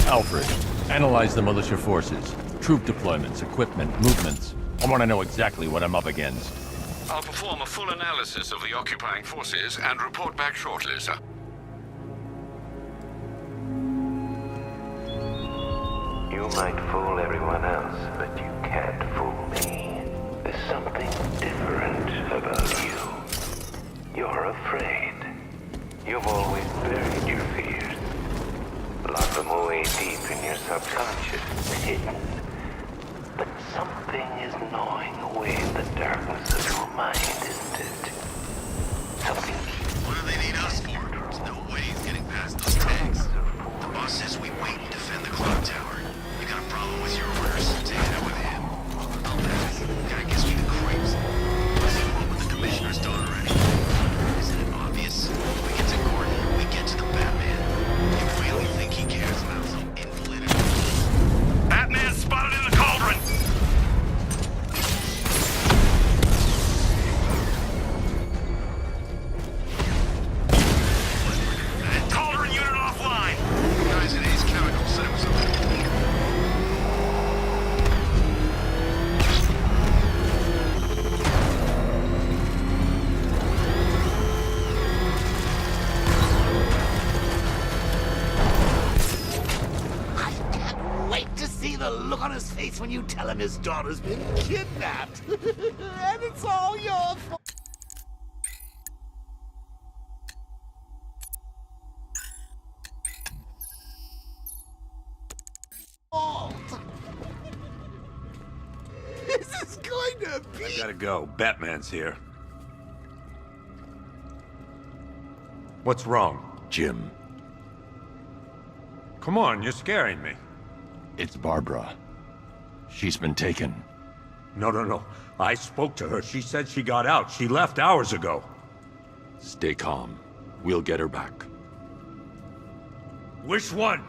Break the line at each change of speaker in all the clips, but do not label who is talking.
Alfred, analyze the militia forces, troop deployments, equipment, movements. I want to know exactly what I'm up against.
I'll perform a full analysis of the occupying forces and report back shortly, sir.
You might fool everyone else, but you can't fool me. There's something different about you. You're afraid. You've always buried your fears. Lock them away deep in your subconscious, hidden. But something is gnawing away in the darkness of your mind, isn't it? Something.
What do they need us for? There's no way he's getting past those tanks. The boss says we wait and defend the clock tower. You got a problem with your orders? Take it up with him. I'll bet you. Guy gives me the creeps. What's he want with the commissioner's daughter anyway? Isn't it obvious? We get to Gordon, we get to the Batman. You really think he cares about some invalid?
Batman spotted in the cauldron! Cauldron unit offline!
Guys at Ace Chemical said it was okay.
Wait to see the look on his face when you tell him his daughter's been kidnapped. And it's all your fault. This is going to be...
I gotta go. Batman's here. What's wrong?
Jim,
Come on, you're scaring me.
it's Barbara. She's been taken.
No. I spoke to her. She said she got out. She left hours ago.
Stay calm. We'll get her back.
Which one?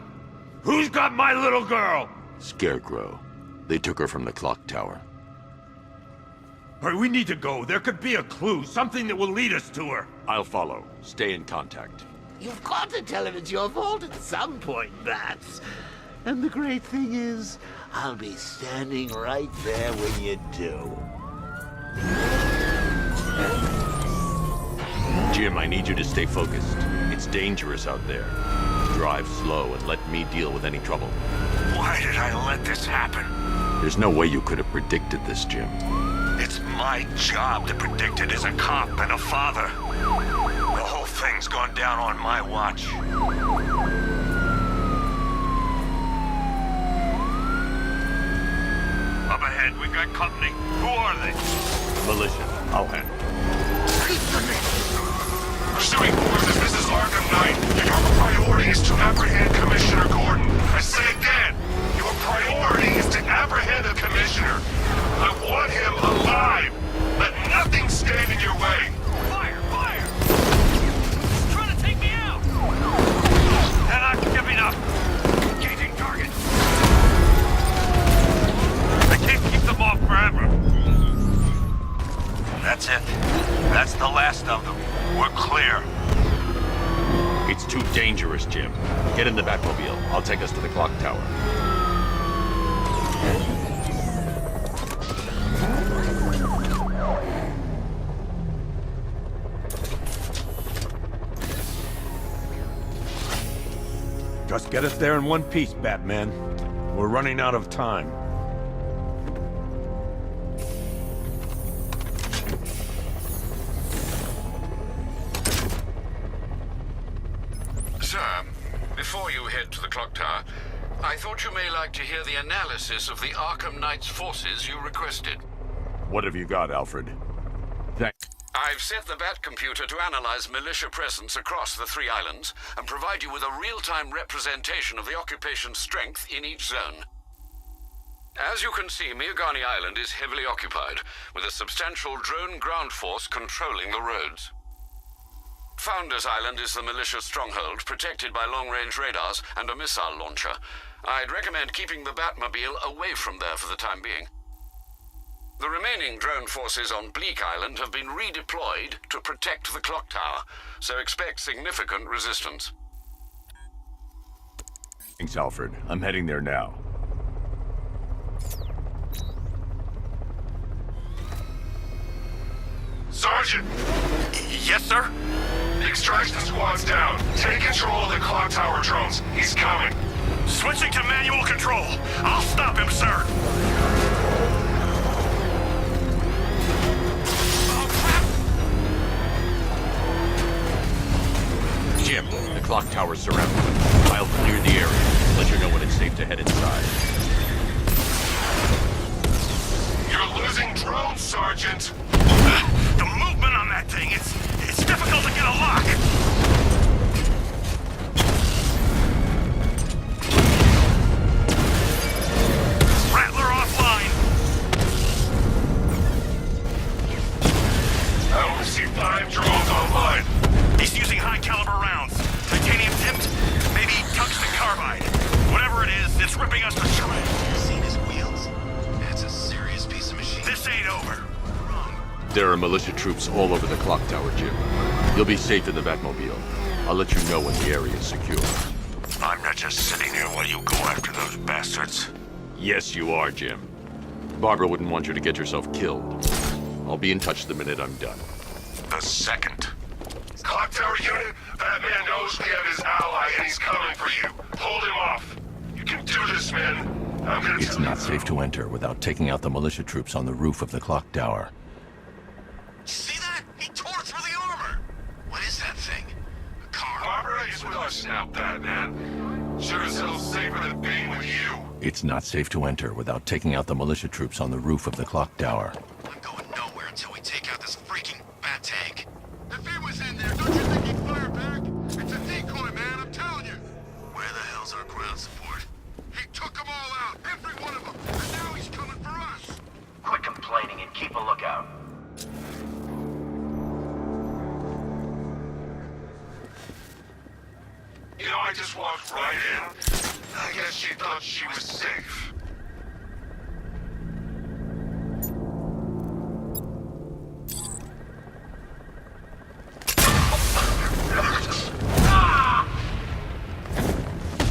Who's got my little girl?
Scarecrow. They took her from the clock tower.
All right, we need to go. There could be a clue, something that will lead us to her.
I'll follow. Stay in contact.
You've got to tell him it's your fault at some point, Bats. And the great thing is, I'll be standing right there when you do.
Jim, I need you to stay focused. It's dangerous out there. Drive slow and let me deal with any trouble.
Why did I let this happen?
There's no way you could have predicted this, Jim.
It's my job to predict it as a cop and a father. The whole thing's gone down on my watch. Up ahead, we've got company. Who are they?
Militia. I'll handle it.
Pursuing forces, this is Arkham Knight. Your priority is to apprehend Commissioner Gordon. I say again, your priority is to apprehend the Commissioner. I want him alive. Let nothing stand in your way. Fire! Fire! He's trying to take me out. They're not giving up. Engaging target. I can't keep them off forever. That's it. That's the last of them. We're clear.
It's too dangerous, Jim. Get in the Batmobile. I'll take us to the clock tower.
Just get us there in one piece, Batman. We're running out of time.
Sir, before you head to the clock tower, I thought you may like to hear the analysis of the Arkham Knight's forces you requested.
What have you got, Alfred?
I've set the Bat computer to analyze militia presence across the 3 islands and provide you with a real-time representation of the occupation's strength in each zone. As you can see, Miagani Island is heavily occupied, with a substantial drone ground force controlling the roads. Founders Island is the militia stronghold, protected by long-range radars and a missile launcher. I'd recommend keeping the Batmobile away from there for the time being. The remaining drone forces on Bleak Island have been redeployed to protect the clock tower, so expect significant resistance.
Thanks, Alfred. I'm heading there now.
Sergeant! Yes, sir? The extraction squad's down. Take control of the clock tower drones. He's coming. Switching to manual control. I'll stop him, sir.
Jim, the clock tower's surrounded. I'll clear the area. Let you know when it's safe to head inside.
You're losing drones, Sergeant.
The movement on that thing, it's difficult to get a lock. Rattler offline.
I only see 5 drones online.
He's using high caliber rounds. Titanium tipped, maybe tungsten carbide. Whatever it is, it's ripping us to shreds. Seen his wheels? That's a serious piece of machine. This ain't over.
There are militia troops all over the clock tower, Jim. You'll be safe in the Batmobile. I'll let you know when the area is secure.
I'm not just sitting here while you go after those bastards.
Yes, you are, Jim. Barbara wouldn't want you to get yourself killed. I'll be in touch the minute I'm done.
The second. Clock tower unit, Batman knows we have his ally and he's coming for you. Hold him off. You can do this, man. I'm gonna
It's not safe to enter without taking out the militia troops on the roof of the clock tower.
See that? He tore through the armor. What is that thing? A car?
Barbara is with us now, Batman. Sure as hell safer than being with you.
It's not safe to enter without taking out the militia troops on the roof of the clock tower.
I'm going nowhere until we take out this freaking bat tank. If he was in there, don't you think he'd fire back? It's a decoy, man, I'm telling you. Where the hell's our ground support? He took them all out, every one of them, and now he's coming for us. Quit complaining and keep a lookout.
You know, I just walked right in. I guess she thought she was safe.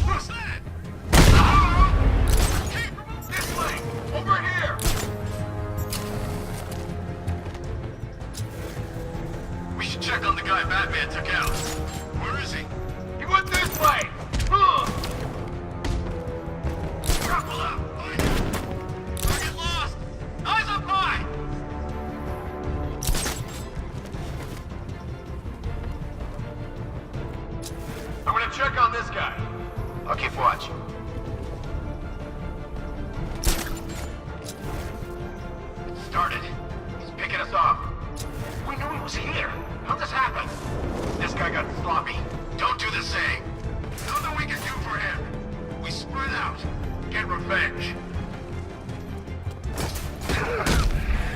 What's that? Keep this way! Over here! We should check on the guy Batman took out. Where is he? He went this way! Grapple up! Don't get lost! Eyes up high! I'm gonna check on this guy. I'll keep watch. It started. He's picking us off. We knew he was here. How'd this happen? This guy got sloppy. Don't do the same. Nothing we can do for him. We spread out. Get revenge.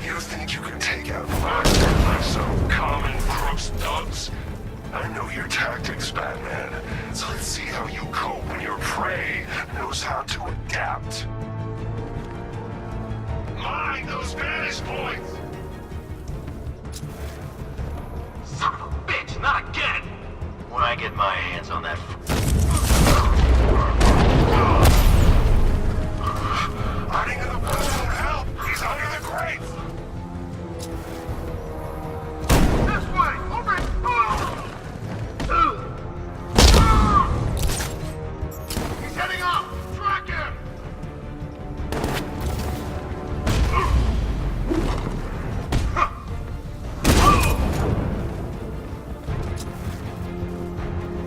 You think you can take out monsters like some common crooks thugs? I know your tactics, Batman. So let's see how you cope when your prey knows how to adapt. Mind those vantage points!
Son of a bitch, not again! When I get my hands on that
Hiding in the woods won't help! He's under the crates!
this way! Over it! He's heading up! Track him!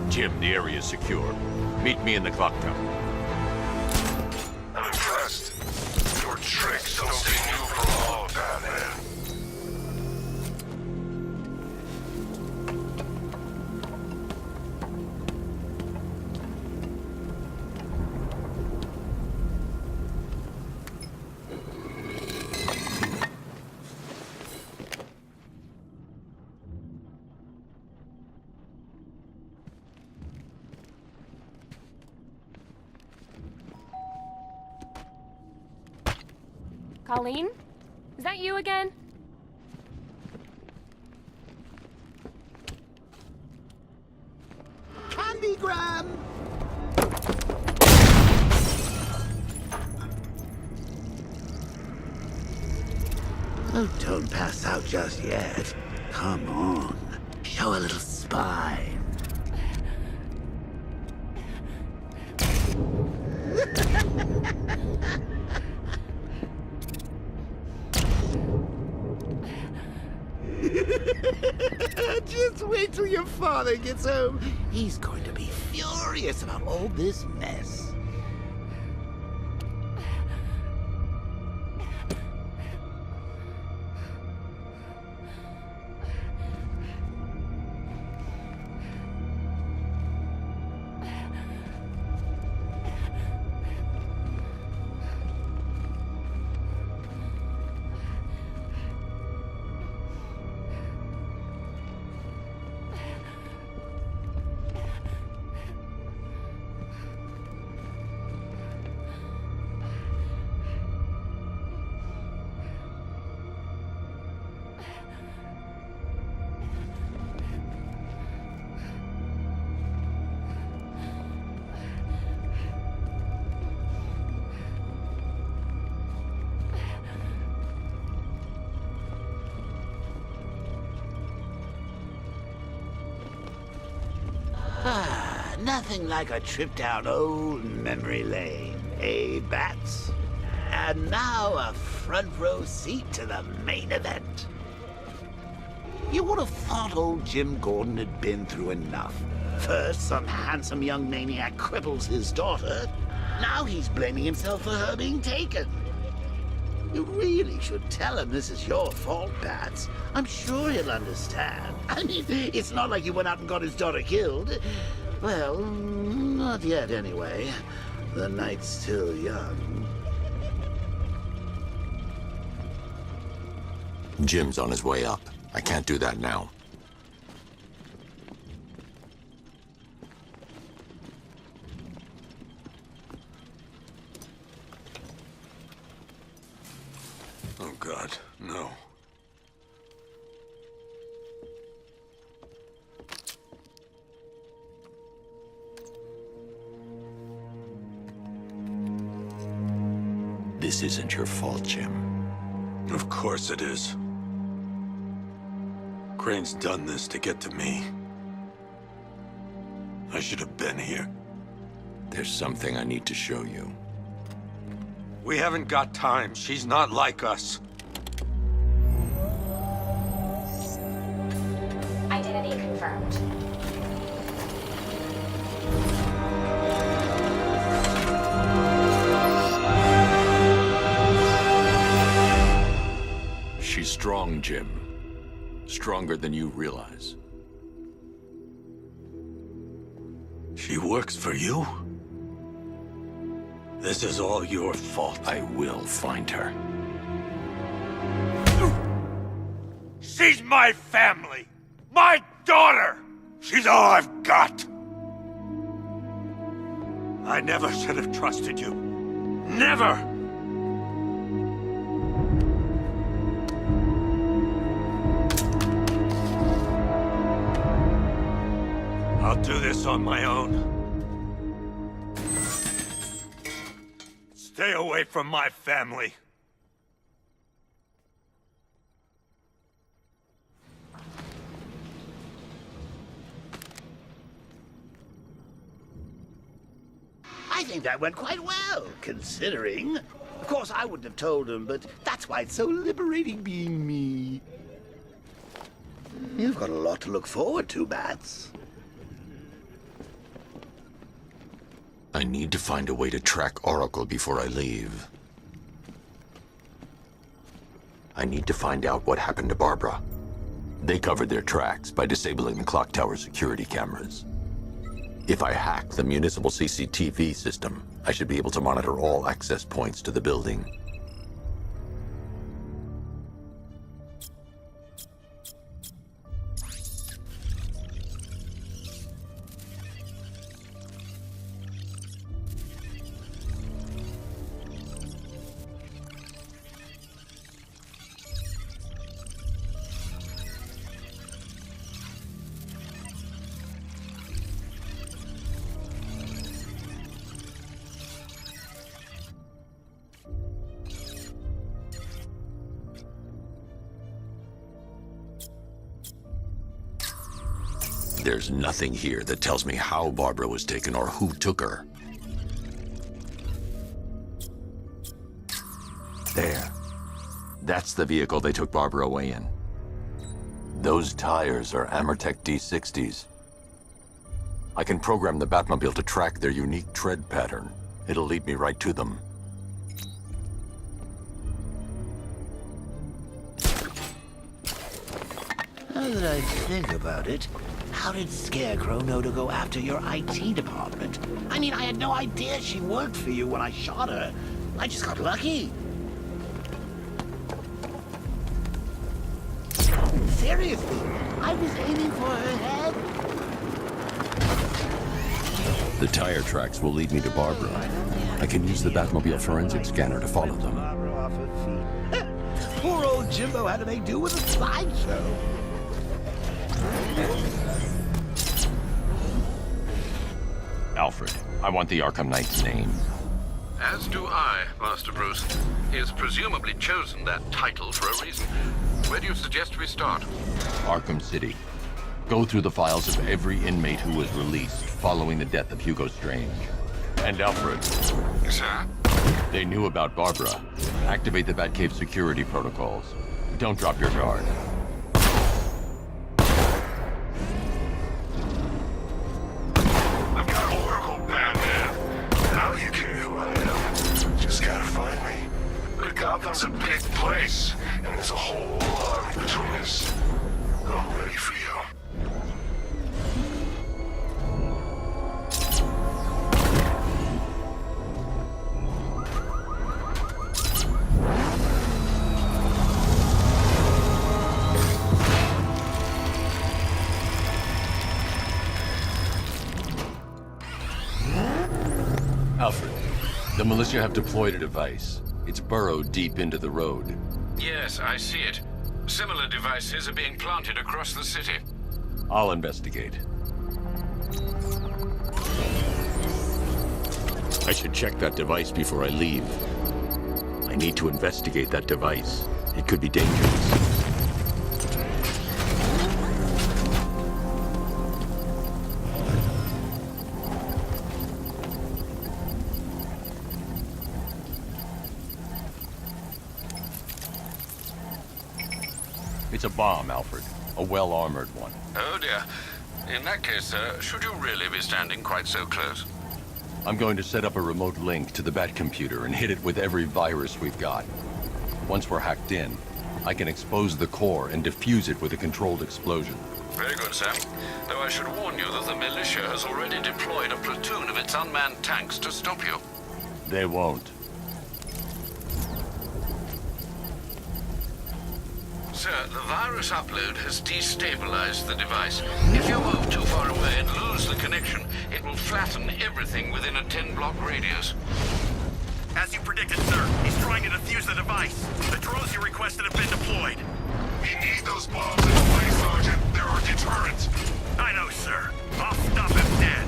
Jim, the area is secure. Meet me in the clock tower.
I'm impressed. Your tricks don't seem new for long, Batman.
Colleen? Is that you again?
Candygram! Oh, don't pass out just yet. Come on. Show a little spine. Just wait till your father gets home. He's going to be furious about all this mess. Nothing like a trip down old memory lane, eh, Bats? And now a front row seat to the main event. You would have thought old Jim Gordon had been through enough. First, some handsome young maniac cripples his daughter. Now he's blaming himself for her being taken. You really should tell him this is your fault, Bats. I'm sure he'll understand. I mean, it's not like you went out and got his daughter killed. Well, not yet anyway. The night's still young.
Jim's on his way up. I can't do that now.
Oh, God, no.
This isn't your fault, Jim.
Of course it is. Crane's done this to get to me. I should have been here.
There's something I need to show you.
We haven't got time. She's not like us.
Identity confirmed.
She's strong, Jim. Stronger than you realize.
She works for you? This is all your fault.
I will find her.
She's my family! My daughter! She's all I've got! I never should have trusted you. Never! I'll do this on my own. Stay away from my family.
I think that went quite well, considering. Of course, I wouldn't have told him, but that's why it's so liberating being me. You've got a lot to look forward to, Bats.
I need to find a way to track Oracle before I leave. I need to find out what happened to Barbara. They covered their tracks by disabling the clock tower security cameras. If I hack the municipal CCTV system, I should be able to monitor all access points to the building. There's nothing here that tells me how Barbara was taken or who took her. There. That's the vehicle they took Barbara away in. Those tires are Amertech D60s. I can program the Batmobile to track their unique tread pattern. It'll lead me right to them.
Now that I think about it, how did Scarecrow know to go after your IT department? I mean, I had no idea she worked for you when I shot her. I just got lucky. Seriously, I was aiming for her head.
The tire tracks will lead me to Barbara. I can use the Batmobile forensic scanner to follow them.
Poor old Jimbo had to make do with a slideshow.
Alfred, I want the Arkham Knight's name.
As do I, Master Bruce. He has presumably chosen that title for a reason. Where do you suggest we start?
Arkham City. Go through the files of every inmate who was released following the death of Hugo Strange. And Alfred.
Sir?
They knew about Barbara. Activate the Batcave security protocols. Don't drop your guard.
I've got Oracle, Batman. Now you care who I am. Just gotta find me. But Gotham's a big place, and there's a whole lot between us. I'm ready for you.
Alfred, the militia have deployed a device. It's burrowed deep into the road.
Yes, I see it. Similar devices are being planted across the city.
I'll investigate. I should check that device before I leave. I need to investigate that device. It could be dangerous. It's a bomb, Alfred. A well-armored one.
Oh dear. In that case, sir, should you really be standing quite so close?
I'm going to set up a remote link to the Batcomputer and hit it with every virus we've got. Once we're hacked in, I can expose the core and defuse it with a controlled explosion.
Very good, sir. Though I should warn you that the militia has already deployed a platoon of its unmanned tanks to stop you.
They won't.
Sir, the virus upload has destabilized the device. If you move too far away and lose the connection, it will flatten everything within a 10-block radius.
As you predicted, sir, he's trying to defuse the device. The drones you requested have been deployed.
We need those bombs in the way, Sergeant. They're our deterrent.
I know, sir. I'll stop him dead.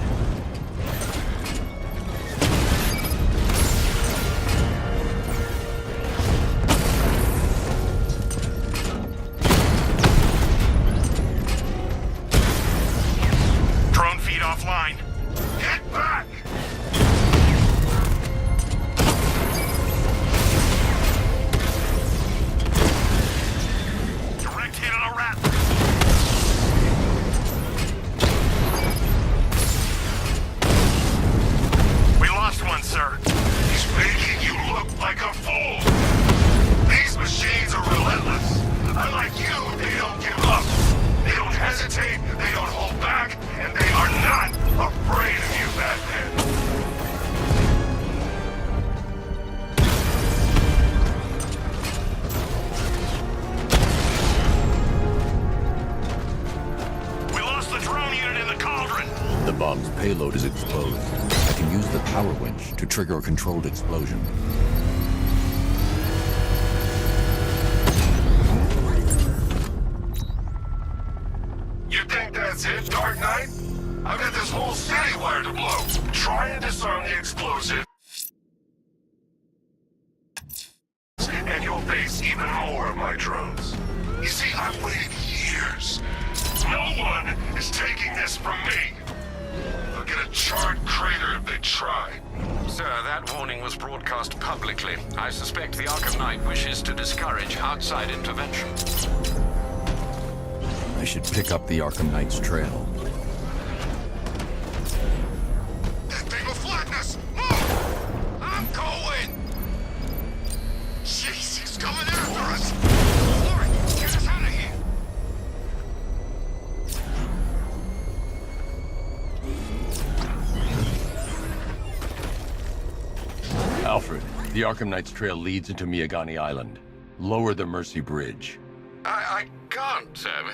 Drone feed offline.
Get back!
Direct hit on a rat. We lost one, sir.
He's making you look like a fool. These machines are relentless. Unlike you, they don't give up. They don't hesitate, they don't hold back, and they are not afraid of you, Batman.
We lost the drone unit in the cauldron.
The bomb's payload is exposed. I can use the power winch to trigger a controlled explosion.
You think that's it, Dark Knight? I've got this whole city wired to blow. Try and disarm the explosive, and you'll face even more of my drones. You see, I've waited years. No one is taking this from me. They'll get a charred crater if they try.
Sir, that warning was broadcast publicly. I suspect the Arkham Knight wishes to discourage outside intervention.
I should pick up the Arkham Knight's trail.
That thing will flatten us! Move! I'm going! Jeez, he's coming after us! Lauren, get us out of here!
Alfred, the Arkham Knight's trail leads into Miagani Island. Lower the Mercy Bridge.
I can't, sir.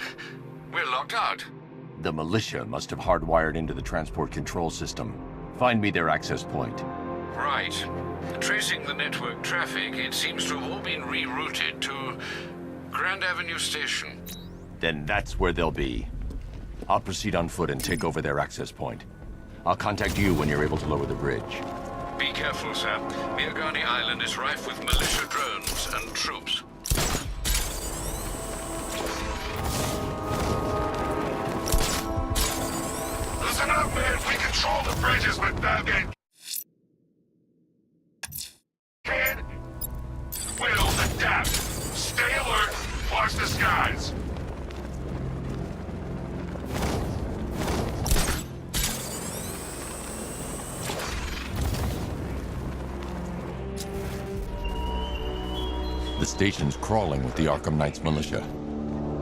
We're locked out.
The militia must have hardwired into the transport control system. Find me their access point.
Right. Tracing the network traffic, it seems to have all been rerouted to Grand Avenue Station.
Then that's where they'll be. I'll proceed on foot and take over their access point. I'll contact you when you're able to lower the bridge.
Be careful, sir. Miagani Island is rife with militia drones and troops.
Listen up, man. We control the bridges, but Batman can, will adapt. Stay alert. Watch the skies.
The station's crawling with the Arkham Knight's militia.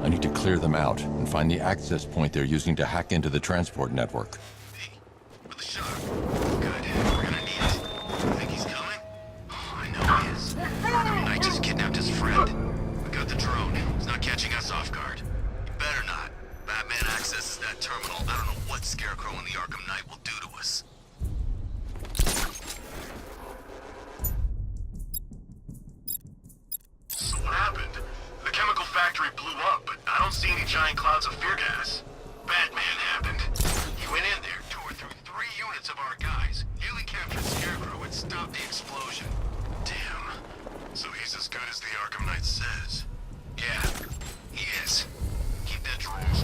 I need to clear them out and find the access point they're using to hack into the transport network.
Hey, with the shark. Good, we're gonna need it. You think he's coming? Oh, I know he is. Arkham Knight just kidnapped his friend. We got the drone. He's not catching us off guard. You better not. Batman accesses that terminal. I don't know what Scarecrow and the Arkham Knight will do to us.
So what happened? The chemical factory blew up, but I don't see any giant clouds of fear gas. Batman happened.
He went in there, tore through 3 units of our guys, nearly captured Scarecrow and stopped the explosion. Damn. So he's as good as the Arkham Knight says. Yeah, he is. Keep that drones.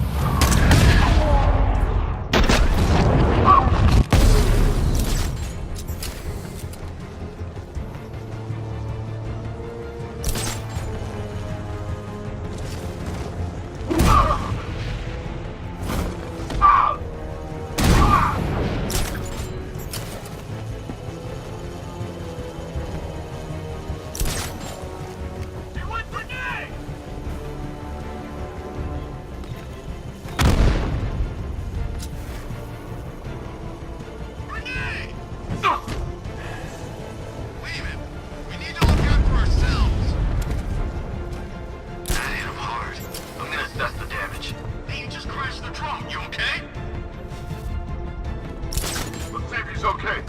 Okay.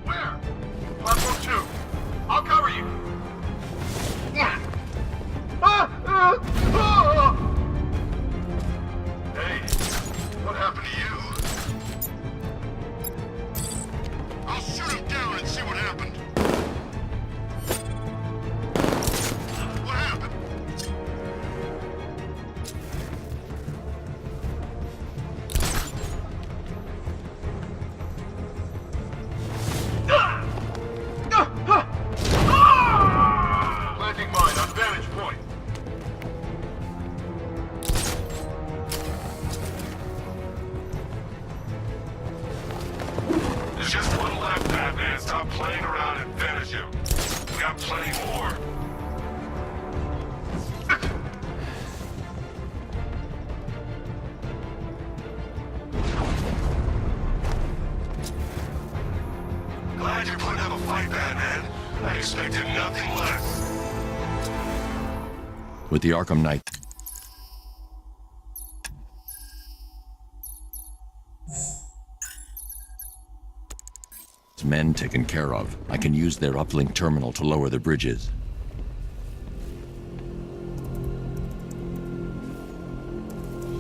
Where? Platform 2. I'll cover you. Hey, what happened to you?
I'll shoot him down and see what happened. What happened?
Planting mine on vantage point. There's just one left, Batman. Stop playing around and finish him. We got plenty more. Glad you're putting up a fight, Batman. I expected nothing less.
With the Arkham Knight, men taken care of, I can use their uplink terminal to lower the bridges.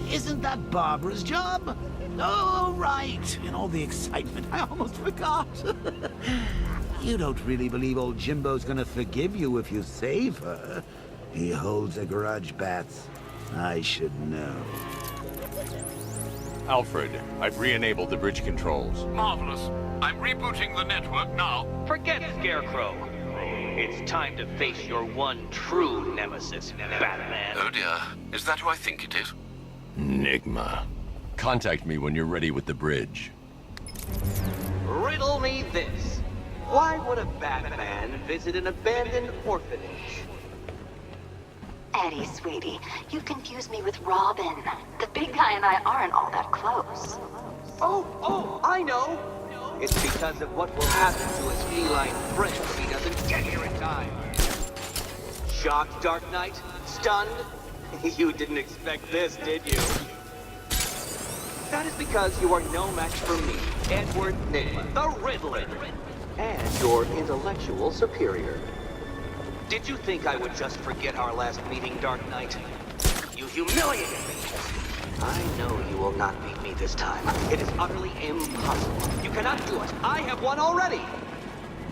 Isn't that Barbara's job? Oh, right. In all the excitement, I almost forgot. You don't really believe old Jimbo's gonna forgive you if you save her. He holds a grudge, Bats. I should know.
Alfred, I've re-enabled the bridge controls.
Marvelous. I'm rebooting the network now.
Forget Scarecrow. It's time to face your one true nemesis, Batman.
Oh dear. Is that who I think it is?
Enigma. Contact me when you're ready with the bridge.
Riddle me this. Why would a Batman visit an abandoned orphanage?
Eddie, sweetie, you confuse me with Robin. The big guy and I aren't all that close.
Oh, I know. It's because of what will happen to his feline friend if he doesn't get here in time. Shocked, Dark Knight? Stunned? You didn't expect this, did you? That is because you are no match for me, Edward Nygma, the Riddler, and your intellectual superior. Did you think I would just forget our last meeting, Dark Knight? You humiliated me. I know you will not beat me this time. It is utterly impossible. You cannot do it. I have won already.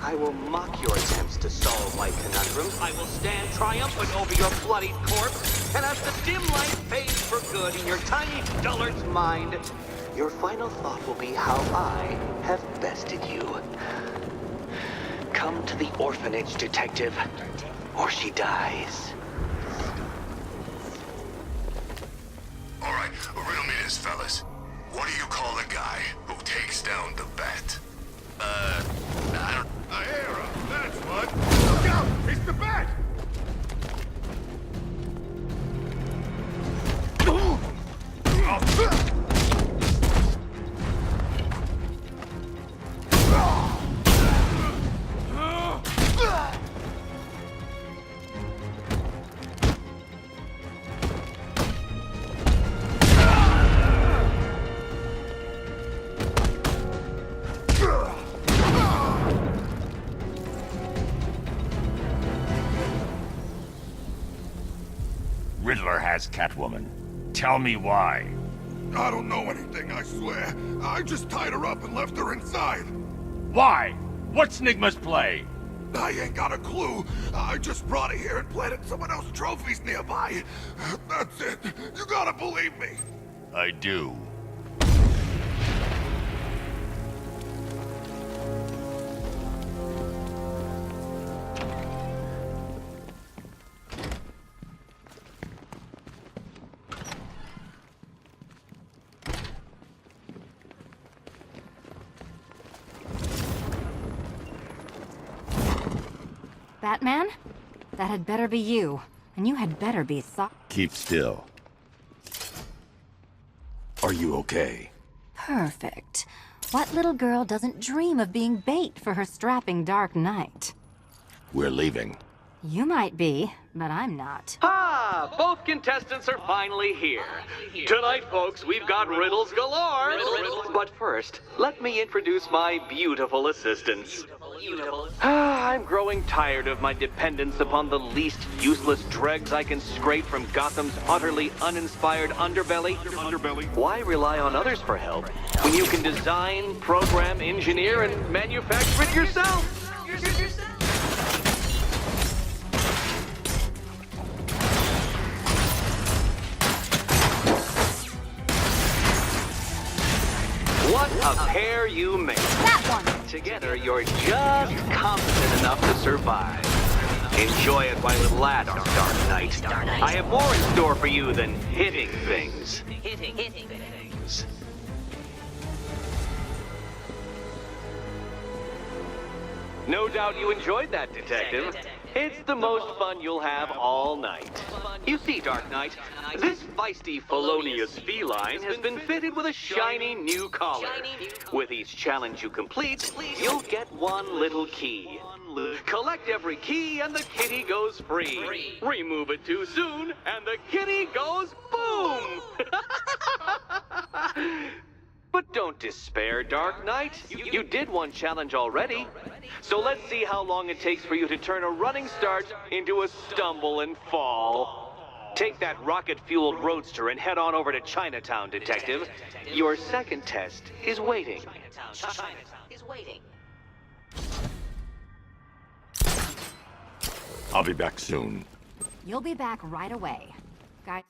I will mock your attempts to solve my conundrums. I will stand triumphant over your bloodied corpse. And as the dim light fades for good in your tiny dullard's mind, your final thought will be how I have bested you. Come to the orphanage, detective, or she dies.
All right, riddle me this, fellas. What do you call the guy who takes down the bat? I don't...
A hero, that's what. Look out! It's the bat! Riddler has Catwoman. Tell me why. I don't know anything, I swear. I just tied her up and left her inside. Why? What's Nygma's play? I ain't got a clue. I just brought her here and planted someone else's trophies nearby. That's it. You gotta believe me. I do.
Batman? That had better be you. And you had better be
Keep still. Are you okay?
Perfect. What little girl doesn't dream of being bait for her strapping Dark Knight?
We're leaving.
You might be, but I'm not.
Ah, both contestants are finally here. Tonight, folks, we've got riddles galore. But first, let me introduce my beautiful assistants. I'm growing tired of my dependence upon the least useless dregs I can scrape from Gotham's utterly uninspired underbelly. Why rely on others for help when you can design, program, engineer, and manufacture it yourself? What a pair you make.
That one!
Together, you're just competent enough to survive. Enjoy it while it lasts, Dark Knight. I have more in store for you than hitting things. Hitting things. No doubt you enjoyed that, Detective. It's the most fun you'll have all night. You see, Dark Knight, this feisty felonious feline has been fitted with a shiny new collar. With each challenge you complete, you'll get one little key. Collect every key and the kitty goes free. Remove it too soon and the kitty goes boom! But don't despair, Dark Knight. You did one challenge already. So let's see how long it takes for you to turn a running start into a stumble and fall. Take that rocket-fueled roadster and head on over to Chinatown, Detective. Your second test is waiting.
I'll be back soon.
You'll be back right away. Guys.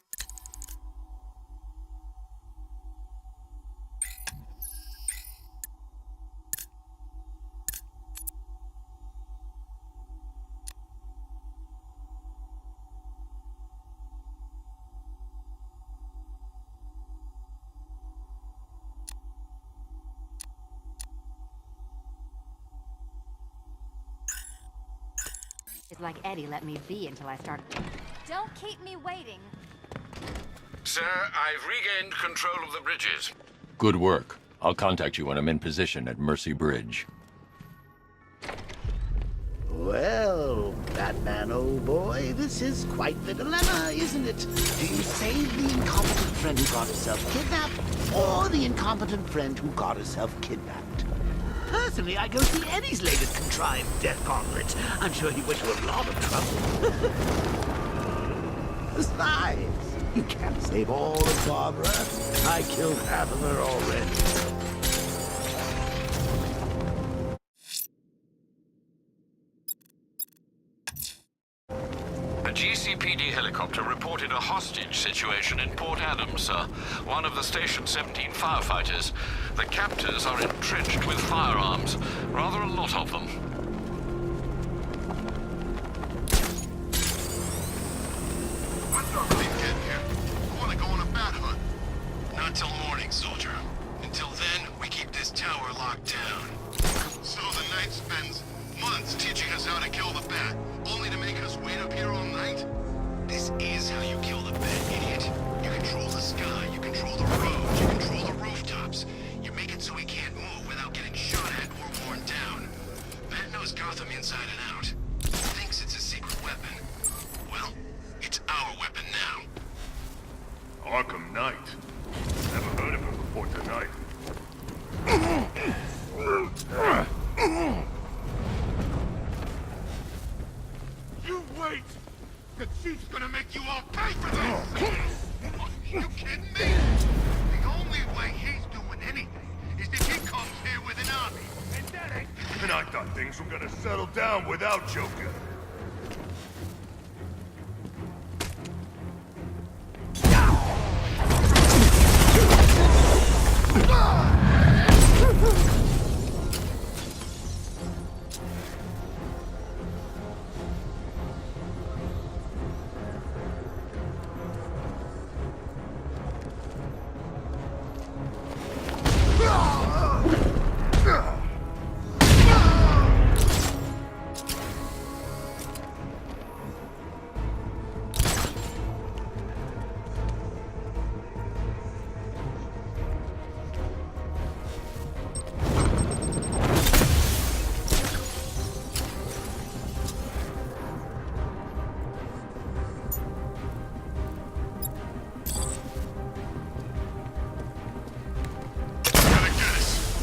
It's like Eddie let me be until I start.
Don't keep me waiting.
Sir, I've regained control of the bridges.
Good work. I'll contact you when I'm in position at Mercy Bridge.
Well, Batman, old boy, this is quite the dilemma, isn't it? Do you save the incompetent friend who got herself kidnapped, or the incompetent friend who got herself kidnapped? Personally, I go see Eddie's latest contrived death gauntlet. I'm sure he went to a lot of trouble. Besides, you can't save all of Barbara. I killed half of her already.
A GCPD helicopter reported a hostage situation in Port Adams, sir. One of the Station 17 firefighters. The captors are entrenched with firearms. Rather a lot of them.
What's our really getting here? I want to go on a bat hunt. Not till morning, soldier. Until then, we keep this tower locked down. So the Knight spends months teaching us how to kill the bat, only to make us wait up here all night? This is how you kill the bat, idiot. You control the sky, you control the roads, you control the rooftops. You make it so he can't move without getting shot at or worn down. Bat knows Gotham inside and out. He thinks it's a secret weapon. Well, it's our weapon now.
Arkham Knight. Never heard of him before tonight.
You wait! The chief's gonna make you all pay for this! You kidding me? The only way he's doing anything is if he comes here with an army. And that ain't...
And I thought things were gonna settle down without Joker.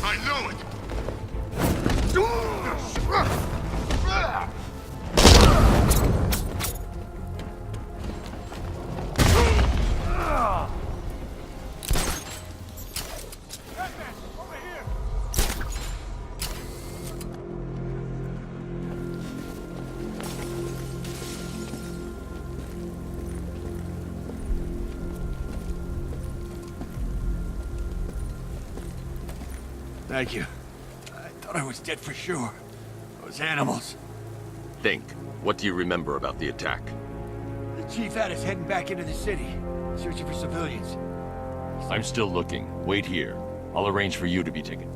I know it!
Thank you. I thought I was dead for sure. Those animals.
Think. What do you remember about the attack?
The chief had us heading back into the city, searching for civilians.
I'm still looking. Wait here. I'll arrange for you to be taken.